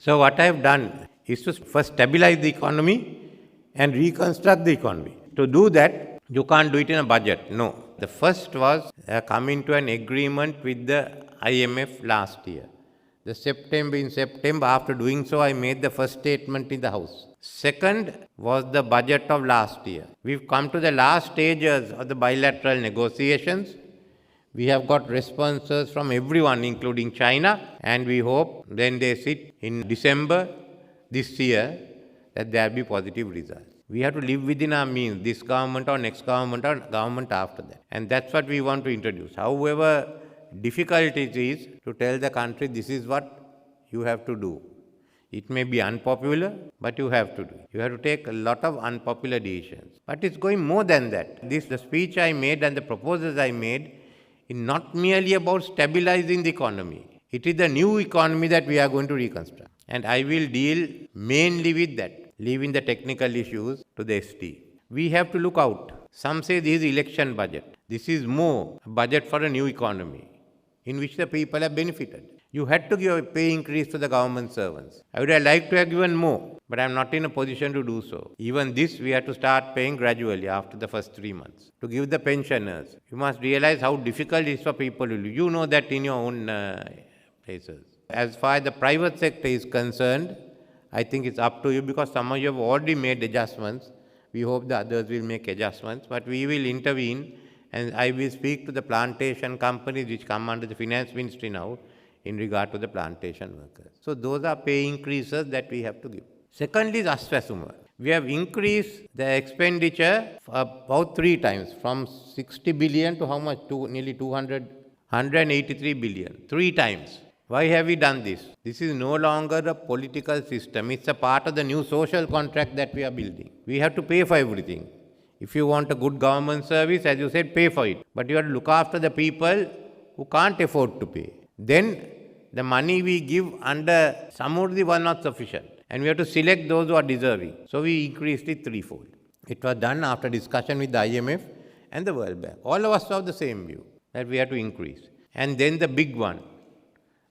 So what I have done is to first stabilize the economy and reconstruct the economy. To do that, you can't do it in a budget. No. The first was coming to an agreement with the IMF last year. In September, after doing so, I made the first statement in the House. Second was the budget of last year. We've come to the last stages of the bilateral negotiations. We have got responses from everyone, including China, and we hope when they sit in December this year that there will be positive results. We have to live within our means, this government or next government or government after that. And that's what we want to introduce. However difficult it is to tell the country this is what you have to do. It may be unpopular, but you have to do. You have to take a lot of unpopular decisions. But it's going more than that. The speech I made and the proposals I made is not merely about stabilizing the economy. It is the new economy that we are going to reconstruct. And I will deal mainly with that, leaving the technical issues to the ST. We have to look out. Some say this is election budget. This is more a budget for a new economy in which the people have benefited. You had to give a pay increase to the government servants. I would have liked to have given more, but I am not in a position to do so. Even this we have to start paying gradually after the first 3 months. To give the pensioners, you must realize how difficult it is for people to live. You know that in your own places. As far as the private sector is concerned, I think it's up to you because some of you have already made adjustments. We hope the others will make adjustments, but we will intervene and I will speak to the plantation companies which come under the finance ministry now in regard to the plantation workers. So those are pay increases that we have to give. Secondly is Aswasuma. We have increased the expenditure about 3 times, from 60 billion to how much? Nearly 183 billion. 3 times. Why have we done this? This is no longer a political system. It's a part of the new social contract that we are building. We have to pay for everything. If you want a good government service, as you said, pay for it. But you have to look after the people who can't afford to pay. Then the money we give under Samurdhi was not sufficient. And we have to select those who are deserving. So we increased it 3-fold. It was done after discussion with the IMF and the World Bank. All of us have the same view, that we have to increase. And then the big one,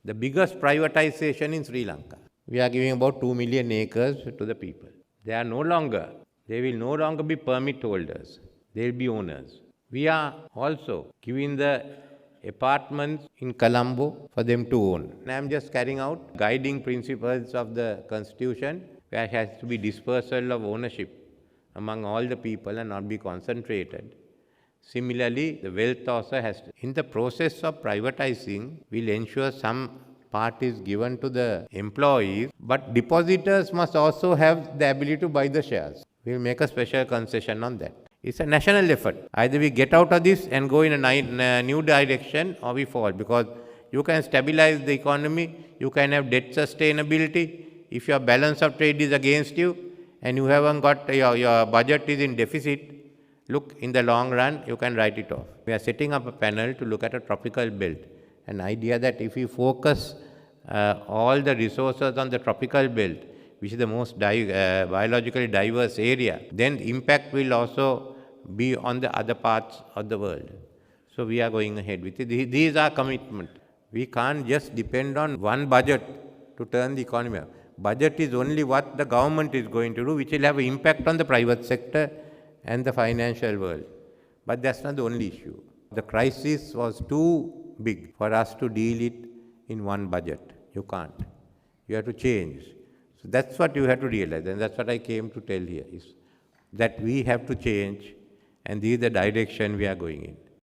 the biggest privatization in Sri Lanka. We are giving about 2 million acres to the people. They will no longer be permit holders. They will be owners. We are also giving the apartments in Colombo for them to own. And I am just carrying out guiding principles of the Constitution, where it has to be dispersal of ownership among all the people and not be concentrated. Similarly, the wealth also has to. In the process of privatizing, we'll ensure some part is given to the employees, but depositors must also have the ability to buy the shares. We'll make a special concession on that. It's a national effort. Either we get out of this and go in a new direction, or we fall, because you can stabilize the economy, you can have debt sustainability. If your balance of trade is against you and you haven't got your budget is in deficit, look, in the long run, you can write it off. We are setting up a panel to look at a tropical belt. An idea that if we focus all the resources on the tropical belt, which is the most biologically diverse area, then the impact will also be on the other parts of the world. So we are going ahead with it. These are commitment. We can't just depend on one budget to turn the economy. Budget is only what the government is going to do, which will have an impact on the private sector and the financial world. But that's not the only issue. The crisis was too big for us to deal it in one budget. You can't. You have to change. So that's what you have to realize, and that's what I came to tell here, is that we have to change, and this is the direction we are going in.